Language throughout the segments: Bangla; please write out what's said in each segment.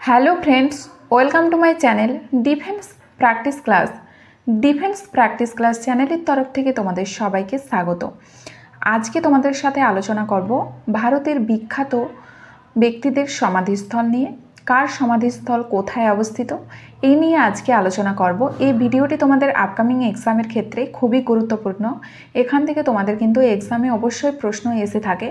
Hello friends, welcome to my channel defence practice class. Defence practice class চ্যানেলের তরফ থেকে তোমাদের সবাইকে স্বাগত। আজকে তোমাদের সাথে আলোচনা করব ভারতের বিখ্যাত ব্যক্তিদের সমাধিস্থল নিয়ে। কার সমাধিস্থল কোথায় অবস্থিত এই নিয়ে আজকে আলোচনা করব। এই ভিডিওটি তোমাদের আপকামিং এক্সামের ক্ষেত্রে খুবই গুরুত্বপূর্ণ। এখান থেকে তোমাদের কিন্তু এক্সামে অবশ্যই প্রশ্ন এসে থাকে।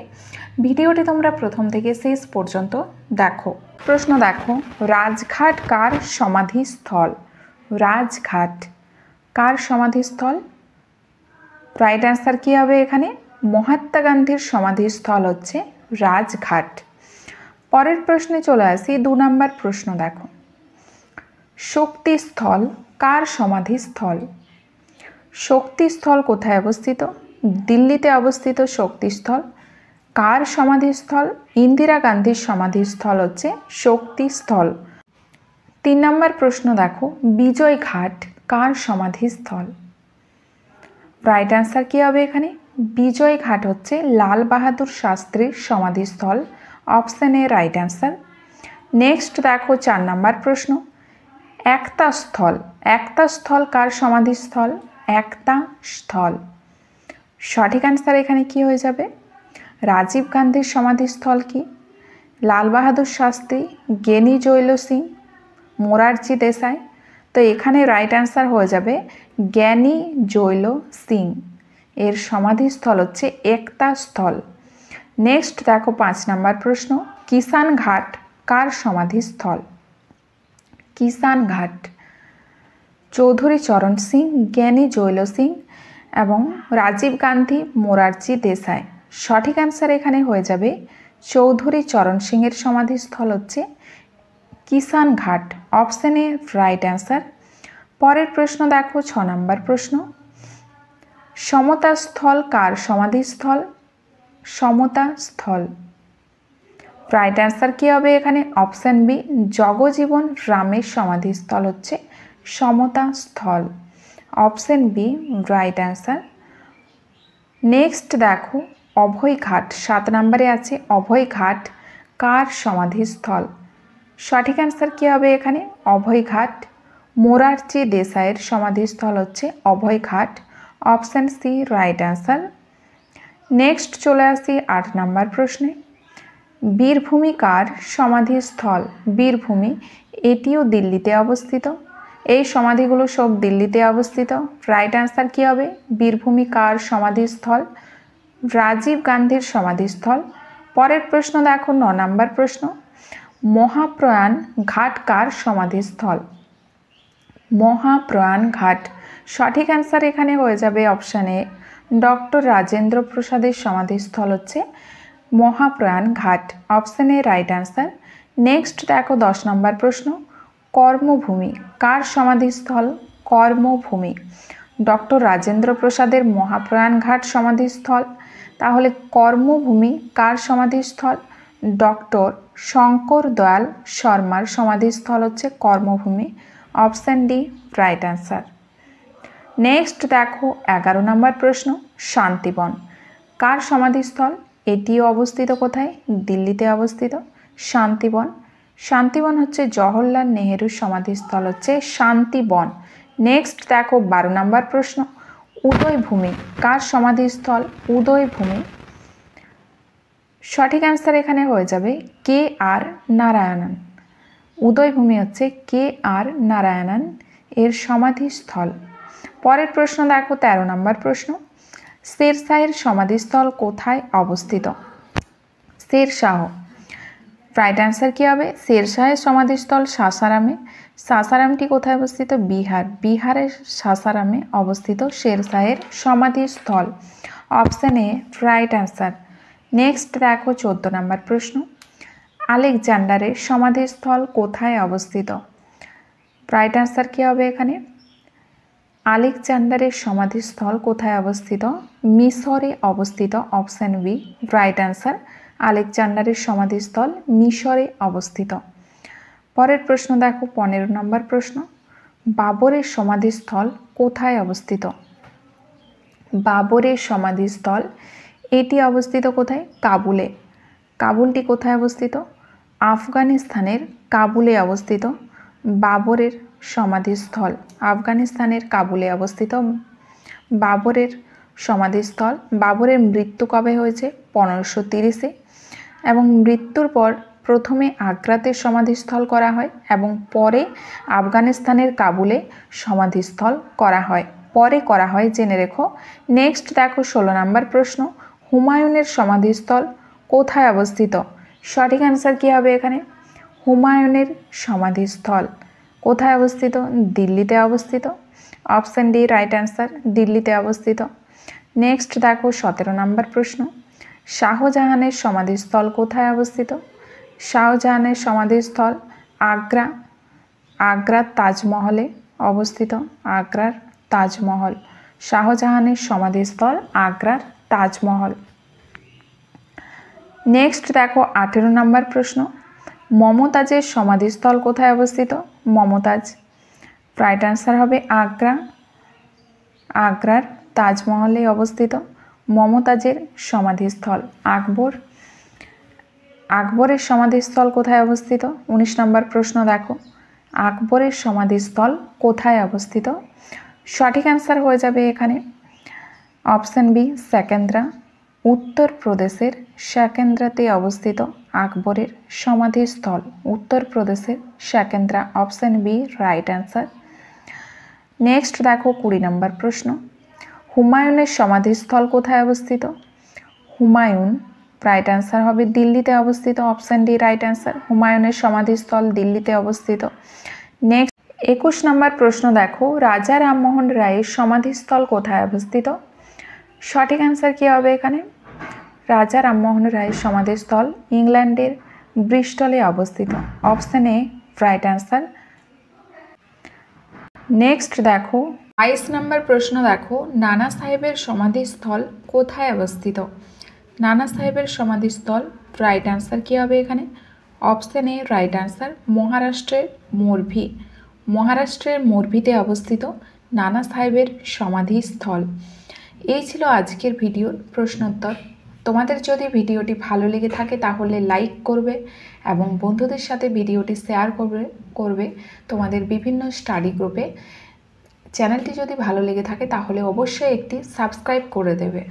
ভিডিওটি তোমরা প্রথম থেকে শেষ পর্যন্ত দেখো। প্রশ্ন দেখো, রাজঘাট কার সমাধিস্থল? রাজঘাট কার সমাধিস্থল? রাইট অ্যান্সার কী হবে এখানে? মহাত্মা গান্ধীর সমাধিস্থল হচ্ছে রাজঘাট। পরের প্রশ্নে চলে আসি। 2 নম্বর প্রশ্ন দেখো, শক্তিস্থল কার সমাধিস্থল? শক্তিস্থল কোথায় অবস্থিত? দিল্লিতে অবস্থিত শক্তিস্থল। কার সমাধিস্থল? ইন্দিরা গান্ধীর সমাধিস্থল হচ্ছে শক্তিস্থল। 3 নম্বর প্রশ্ন দেখো, বিজয় ঘাট কার সমাধিস্থল? রাইট অ্যান্সার কী হবে এখানে? বিজয় ঘাট হচ্ছে লাল বাহাদুর শাস্ত্রীর সমাধিস্থল। Option A right answer. Next দেখো 4 নম্বর প্রশ্ন, একতা স্থল। একতা স্থল কার সমাধিস্থল? একতা স্থল। সঠিক অ্যান্সার এখানে কি হয়ে যাবে? রাজীব গান্ধীর সমাধিস্থল কি? লাল বাহাদুর শাস্ত্রী, জ্ঞানী জৈল সিং, মোরারজি দেশাই। তো এখানে রাইট অ্যান্সার হয়ে যাবে জ্ঞানী জৈল সিং। এর সমাধিস্থল হচ্ছে একতা স্থল। নেক্সট দেখো 5 নম্বর প্রশ্ন, কিষান ঘাট কার সমাধিস্থল? কিষান ঘাট চৌধুরী চরণ সিং, জ্ঞানী জৈল সিং এবং রাজীব গান্ধী, মোরারজি দেশাই। সঠিক অ্যান্সার এখানে হয়ে যাবে চৌধুরী চরণ সিংয়ের সমাধিস্থল হচ্ছে কিষান ঘাট। Option A right answer. পরের প্রশ্ন দেখো 6 নম্বর প্রশ্ন, সমতা স্থল কার সমাধিস্থল? সমতা স্থল। রাইট অ্যান্সার কী হবে এখানে? অপশান বি, জগজীবন রামের সমাধিস্থল হচ্ছে সমতা স্থল। Option B right answer. Next দেখো অভয় ঘাট, 7 নম্বরে আছে অভয় ঘাট কার সমাধিস্থল? সঠিক অ্যান্সার কী হবে এখানে? অভয় ঘাট মোরারজি দেশাইয়ের সমাধিস্থল হচ্ছে Abhay Ghat. Option C right answer. Next চলে আসি 8 নম্বর প্রশ্নে, বীরভূমি কার সমাধিস্থল? বীরভূমি এটিও দিল্লিতে অবস্থিত। এই সমাধিগুলো সব দিল্লিতে অবস্থিত। রাইট অ্যান্সার কী হবে? বীরভূমি কার সমাধিস্থল? রাজীব গান্ধীর সমাধিস্থল। পরের প্রশ্ন দেখো 9 নম্বর প্রশ্ন, মহাপ্রয়াণ ঘাট কার সমাধিস্থল? মহাপ্রয়াণ ঘাট। সঠিক অ্যান্সার এখানে হয়ে যাবে অপশান এ, ডক্টর রাজেন্দ্র প্রসাদের সমাধিস্থল হচ্ছে মহাপ্রয়াণ ঘাট। Option A right answer. Next দেখো 10 নম্বর প্রশ্ন, কর্মভূমি কার সমাধিস্থল? কর্মভূমি ডক্টর রাজেন্দ্র প্রসাদের মহাপ্রয়াণ ঘাট সমাধিস্থল। তাহলে কর্মভূমি কার সমাধিস্থল? ডক্টর শঙ্কর দয়াল শর্মার সমাধিস্থল হচ্ছে কর্মভূমি। Option D right answer. Next দেখো 11 নম্বর প্রশ্ন, শান্তিবন কার সমাধিস্থল? এটিও অবস্থিত কোথায়? দিল্লিতে অবস্থিত। শান্তিবন। শান্তিবন হচ্ছে জওহরলাল নেহেরুর সমাধিস্থল হচ্ছে শান্তিবন। নেক্সট দেখো 12 নম্বর প্রশ্ন, উদয়ভূমি কার সমাধিস্থল? উদয়ভূমি। সঠিক অ্যান্সার এখানে হয়ে যাবে কে আর নারায়ণন। উদয়ভূমি হচ্ছে কে আর নারায়ণন এর সমাধিস্থল। পরের প্রশ্ন দেখো 13 নম্বর প্রশ্ন, শেরশাহের সমাধিস্থল কোথায় অবস্থিত? শেরশাহ। রাইট অ্যান্সার কী হবে? শেরশাহের সমাধিস্থল সাসারামে। সাসারামটি কোথায় অবস্থিত? বিহার। বিহারের সাসারামে অবস্থিত শেরশাহের সমাধিস্থল। Option A right answer. Next দেখো 14 নম্বর প্রশ্ন, আলেকজান্ডারের সমাধিস্থল কোথায় অবস্থিত? রাইট অ্যান্সার কী হবে এখানে? আলেকজান্ডারের সমাধিস্থল কোথায় অবস্থিত? মিশরে অবস্থিত। Option B right answer. আলেকজান্ডারের সমাধিস্থল মিশরে অবস্থিত। পরের প্রশ্ন দেখো 15 নম্বর প্রশ্ন, বাবরের সমাধিস্থল কোথায় অবস্থিত? বাবরের সমাধিস্থল এটি অবস্থিত কোথায়? কাবুলে। কাবুলটি কোথায় অবস্থিত? আফগানিস্তানের কাবুলে অবস্থিত বাবরের সমাধিস্থল। আফগানিস্তানের কাবুলে অবস্থিত বাবরের সমাধিস্থল। বাবরের মৃত্যু কবে হয়েছে? 1530-এ, এবং মৃত্যুর পর প্রথমে আগ্রাতে সমাধিস্থল করা হয় এবং পরে আফগানিস্তানের কাবুলে সমাধিস্থল করা হয়। জেনে রেখো। নেক্সট দেখো 16 নম্বর প্রশ্ন, হুমায়ুনের সমাধিস্থল কোথায় অবস্থিত? সঠিক অ্যান্সার কী হবে এখানে? হুমায়ুনের সমাধিস্থল কোথায় অবস্থিত? দিল্লিতে অবস্থিত। অপশান ডি রাইট অ্যান্সার, দিল্লিতে অবস্থিত। নেক্সট দেখো 17 নম্বর প্রশ্ন, শাহজাহানের সমাধিস্থল কোথায় অবস্থিত? শাহজাহানের সমাধিস্থল আগ্রার তাজমহলে অবস্থিত। আগ্রার তাজমহল। শাহজাহানের সমাধিস্থল আগ্রার তাজমহল। নেক্সট দেখো 18 নম্বর প্রশ্ন, মমতাজের সমাধিস্থল কোথায় অবস্থিত? মমতাজ, রাইট অ্যান্সার হবে আগ্রার তাজমহলে অবস্থিত মমতাজের সমাধিস্থল। আকবরের সমাধিস্থল কোথায় অবস্থিত? 19 নম্বর প্রশ্ন দেখো, আকবরের সমাধিস্থল কোথায় অবস্থিত? সঠিক অ্যান্সার হয়ে যাবে এখানে অপশান বি সেকেন্দ্রা। উত্তরপ্রদেশের সেকেন্দ্রাতে অবস্থিত আকবরের সমাধিস্থল। উত্তরপ্রদেশের Sikandra, option B right answer. Next দেখো 20 নম্বর প্রশ্ন, হুমায়ুনের সমাধিস্থল কোথায় অবস্থিত? হুমায়ুন, রাইট অ্যান্সার হবে দিল্লিতে অবস্থিত। অপশান ডি রাইট অ্যান্সার, হুমায়ুনের সমাধিস্থল দিল্লিতে অবস্থিত। নেক্সট 21 নম্বর প্রশ্ন দেখো, রাজা রামমোহন রায়ের সমাধিস্থল কোথায় অবস্থিত? সঠিক অ্যান্সার কী হবে এখানে? রাজা রামমোহন রায়ের সমাধিস্থল ইংল্যান্ডের ব্রিস্টলে অবস্থিত। Option A right answer. Next দেখো 22 নম্বর প্রশ্ন দেখো, নানা সাহেবের সমাধিস্থল কোথায় অবস্থিত? নানা সাহেবের সমাধিস্থল, রাইট অ্যান্সার কী হবে এখানে? অপশান এ রাইট অ্যান্সার, মহারাষ্ট্রের মোরভি। মহারাষ্ট্রের মোরভিতে অবস্থিত নানা সাহেবের সমাধিস্থল। এই ছিল আজকের ভিডিওর প্রশ্নোত্তর। তোমাদের যদি ভিডিওটি ভালো লেগে থাকে তাহলে লাইক করবে এবং বন্ধুদের সাথে ভিডিওটি শেয়ার করবে তোমাদের বিভিন্ন স্টাডি গ্রুপে। চ্যানেলটি যদি ভালো লেগে থাকে তাহলে অবশ্যই একটি সাবস্ক্রাইব করে দেবে।